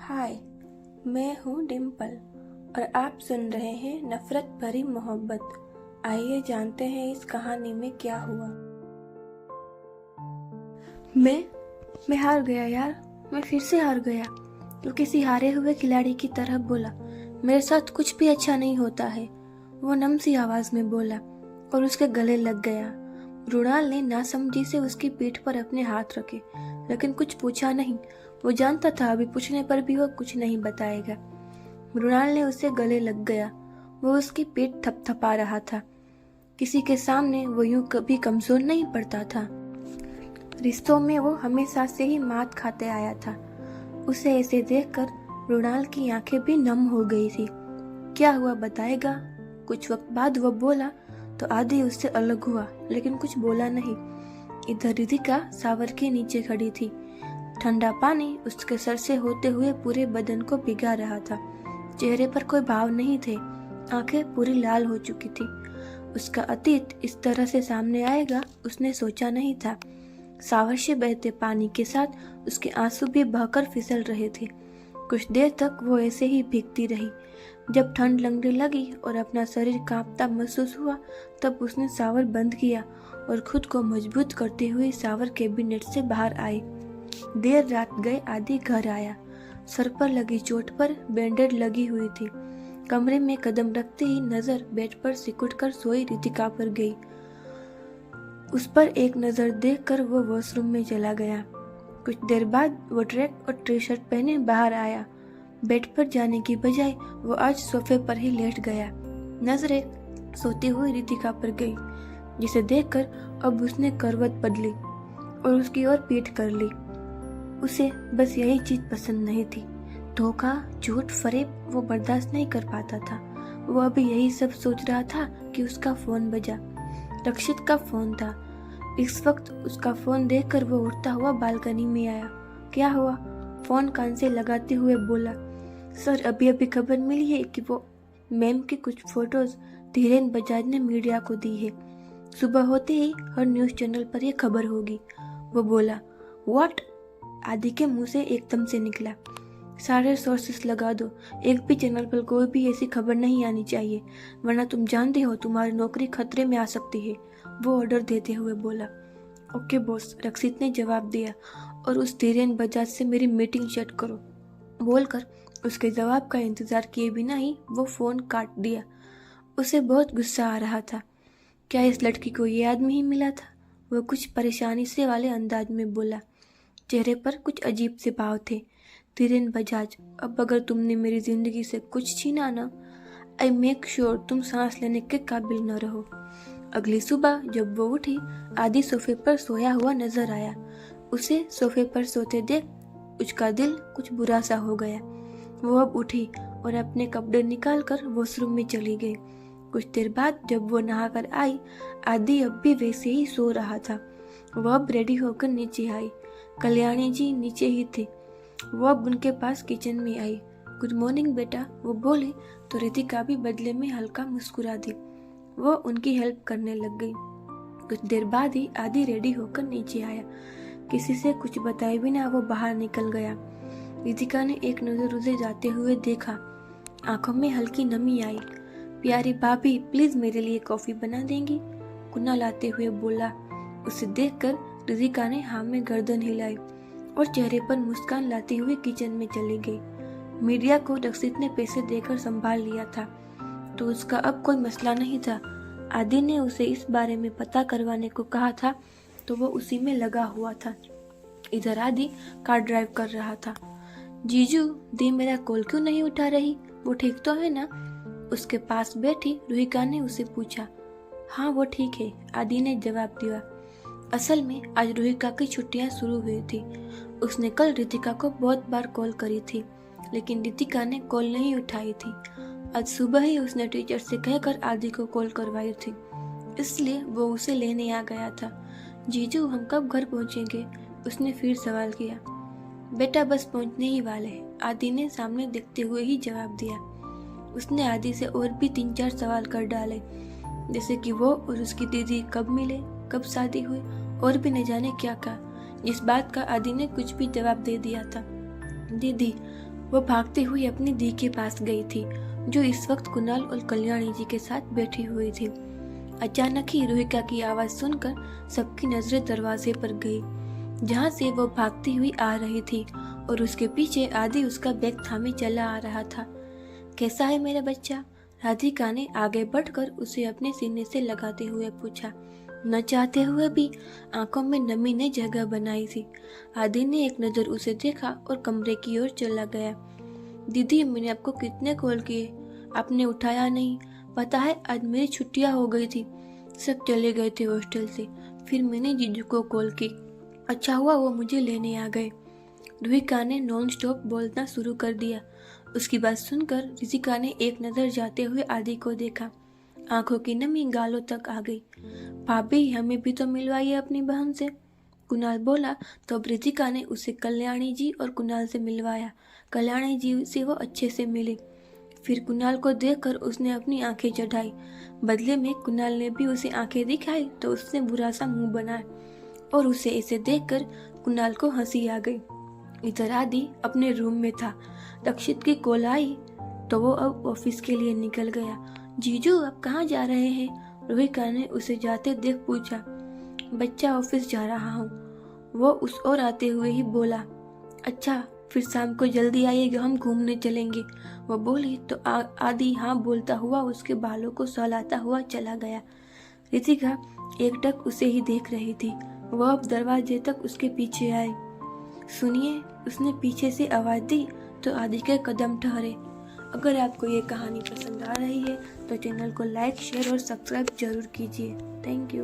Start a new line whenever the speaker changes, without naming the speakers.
हाय, मैं हूँ डिम्पल और आप सुन रहे हैं नफरत भरी मोहब्बत। आइए जानते हैं इस कहानी में क्या हुआ।
मैं हार गया यार। मैं फिर से हार गया। तो किसी हारे हुए खिलाड़ी की तरह बोला, मेरे साथ कुछ भी अच्छा नहीं होता है। वो नम सी आवाज में बोला और उसके गले लग गया। मृणाल ने नासमझी से उसकी पीठ पर अपने हाथ रखे, लेकिन कुछ पूछा नहीं। वो जानता था अभी पूछने पर भी वो कुछ नहीं बताएगा। मृणाल ने उसे गले लग गया। वो उसकी पीठ थपथपा रहा था। किसी के सामने वो यूं कभी कमजोर नहीं पड़ता था। रिश्तों में वो हमेशा से ही मात खाते आया था। उसे ऐसे देखकर मृणाल की आंखें भी नम हो गई थी। क्या हुआ बताएगा? कुछ वक्त बाद वो बोला तो आदि उससे अलग हुआ, लेकिन कुछ बोला नहीं। इधर रिधिका सावर के नीचे खड़ी थी। ठंडा पानी उसके सर से होते हुए पूरे बदन को भिगा रहा था। चेहरे पर कोई भाव नहीं थे। आंखें पूरी लाल हो चुकी थी। उसका अतीत इस तरह से सामने आएगा उसने सोचा नहीं था। सावर से बहते पानी के साथ उसके आंसू भी बहकर फिसल रहे थे। कुछ देर तक वो ऐसे ही भीगती रही। जब ठंड लगने लगी और अपना शरीर कांपता महसूस हुआ, तब उसने सावर बंद किया और खुद को मजबूत करते हुए सावर कैबिनेट से बाहर आई। देर रात गए आदि घर आया। सर पर लगी चोट पर बैंडेज लगी हुई थी। कमरे में कदम रखते ही नजर बेड पर सिकुड़ कर सोई रितिका पर गई। उस पर एक नजर देखकर वो वॉशरूम में चला गया। कुछ देर बाद वो ट्रैक और टी शर्ट पहने बाहर आया। बेड पर जाने की बजाय वो आज सोफे पर ही लेट गया। नजरें सोती हुई रितिका पर गई, जिसे देखकर अब उसने करवट बदली और उसकी ओर पीठ कर ली। उसे बस यही चीज पसंद नहीं थी। धोखा, झूठ, फरेब वो बर्दाश्त नहीं कर पाता था। वो अभी यही सब सोच रहा था कि उसका फोन बजा। रक्षित का फोन था। इस वक्त उसका फोन देखकर वो उठता हुआ बालकनी में आया। क्या हुआ? फोन कान से लगाते हुए बोला, सर अभी अभी खबर मिली है कि वो मैम की कुछ फोटोज धीरेन बजाज ने मीडिया को दी है। सुबह होते ही हर न्यूज चैनल पर यह खबर होगी। वो बोला, व्हाट? आदि के मुंह से एकदम से निकला, सारे सोर्सेस लगा दो। एक भी चैनल पर कोई भी ऐसी खबर नहीं आनी चाहिए, वरना तुम जानते हो तुम्हारी नौकरी खतरे में आ सकती है। वो ऑर्डर देते हुए बोला। ओके बॉस, रक्षित ने जवाब दिया, और उस धीरेन बजाज से मेरी मीटिंग सेट करो। बोलकर उसके जवाब का इंतजार किए बिना ही वो फोन काट दिया। उसे बहुत गुस्सा आ रहा था। क्या इस लड़की को ये आदमी ही मिला था? वो कुछ परेशानी से वाले अंदाज में बोला। चेहरे पर कुछ अजीब से भाव थे। धीरेन बजाज, अब अगर तुमने मेरी जिंदगी से कुछ छीना ना, आई मेक श्योर तुम सांस लेने के काबिल न रहो। अगली सुबह जब वो उठी, आदि सोफे पर सोया हुआ नजर आया। उसे सोफे पर सोते देख उसका दिल कुछ बुरा सा हो गया। वो अब उठी और अपने कपड़े निकालकर वॉशरूम में चली गई। कुछ देर बाद जब वो नहाकर आई, आदि अब भी वैसे ही सो रहा था। वो अब रेडी होकर नीचे आई। कल्याणी जी नीचे ही थे। वो अब उनके पास किचन में आई। गुड मॉर्निंग बेटा, वो बोली तो रितिका भी बदले में हल्का मुस्कुरा दी। वो उनकी हेल्प करने लग गई। कुछ देर बाद ही आदि रेडी होकर नीचे आया। किसी से कुछ बताए बिना वो बाहर निकल गया। रितिका ने एक नजर उसे जाते हुए देखा। आंखों में हल्की नमी आई। प्यारी भाभी, प्लीज मेरे लिए कॉफी बना देंगी? कुन्ना लाते हुए बोला। उसे देखकर रितिका ने हाँ में गर्दन हिलाई और चेहरे पर मुस्कान लाती हुई किचन में चली गई। मीडिया को रक्षित ने पैसे देकर संभाल लिया था, तो उसका अब कोई मसला नहीं था। आदि ने उसे इस बारे में पता करवाने को कहा था, तो वो उसी में लगा हुआ था। इधर आदि कार ड्राइव कर रहा था। जीजू दी मेरा कॉल क्यों नहीं उठा रही? वो ठीक तो है ना? उसके पास बैठी रुहिका ने उसे पूछा। हाँ वो ठीक है, आदि ने जवाब दिया। असल में आज रुहिका की छुट्टियां शुरू हुई थी। उसने कल रितिका को बहुत बार कॉल करी थी, लेकिन रितिका ने कॉल नहीं उठाई थी। आज सुबह ही उसने टीचर से कहकर आदि को कॉल करवाई थी, इसलिए वो उसे लेने आ गया था। जीजू हम कब घर पहुंचेंगे? उसने फिर सवाल किया। बेटा बस पहुंचने ही वाले हैं, आदि ने सामने देखते हुए ही जवाब दिया। उसने आदि से और भी 3-4 सवाल कर डाले, जैसे कि वो और उसकी दीदी कब मिले, कब शादी हुई, और भी न जाने क्या कहा। इस बात का आदि ने कुछ भी जवाब दे दिया था। दीदी, वो भागते हुए अपनी दी के पास गई थी, जो इस वक्त कुणाल और कल्याणी जी के साथ बैठी हुई थी। अचानक ही रोहिका की आवाज सुनकर सबकी नजरें दरवाजे पर गई, जहां से वो भागती हुई आ रही थी, और उसके पीछे आदि उसका बैग थामे चला आ रहा था। कैसा है मेरा बच्चा? राधिका ने आगे बढ़कर उसे अपने सीने से लगाते हुए पूछा। न चाहते हुए भी आंखों में नमी ने जगह बनाई थी। आदि ने एक नजर उसे देखा और कमरे की ओर चला गया। दीदी, मैंने आपको कितने कॉल किए, आपने उठाया नहीं। पता है आज मेरी छुट्टियां हो गई थी, सब चले गए थे हॉस्टल से। फिर मैंने जीजू को कॉल की, अच्छा हुआ वो मुझे लेने आ गए। रुहिका ने नॉन स्टॉप बोलना शुरू कर दिया। उसकी बात सुनकर रितिका ने एक नजर जाते हुए आदि को देखा। आंखों की नमी गालों तक आ गई। भाभी, हमें भी तो मिलवाइए अपनी बहन से, कुणाल बोला। तो अब रितिका ने उसे कल्याणी जी और कुणाल से मिलवाया। कल्याणी जी से वो अच्छे से मिली। फिर कुणाल को देखकर उसने अपनी आंखें चढ़ाई। बदले में कुणाल ने भी उसे आंखें दिखाई तो उसने बुरा सा मुंह बनाया, और उसे इसे देखकर कुणाल को हंसी आ गई। इधर आदि अपने रूम में था। रक्षित की कॉल आई तो वो अब ऑफिस के लिए निकल गया। जीजू, आप कहाँ जा रहे हैं? रोहिका ने उसे जाते देख पूछा। बच्चा, ऑफिस जा रहा हूँ, वो उस ओर आते हुए ही बोला। अच्छा, फिर शाम को जल्दी आइएगा, हम घूमने चलेंगे, वो बोली। तो आदि हाँ बोलता हुआ उसके बालों को सहलाता हुआ चला गया। रितिका एकटक उसे ही देख रही थी। वह अब दरवाजे तक उसके पीछे आई। सुनिए, उसने पीछे से आवाज दी तो आदि के कदम ठहरे। अगर आपको ये कहानी पसंद आ रही है तो चैनल को लाइक, शेयर और सब्सक्राइब जरूर कीजिए। Thank you.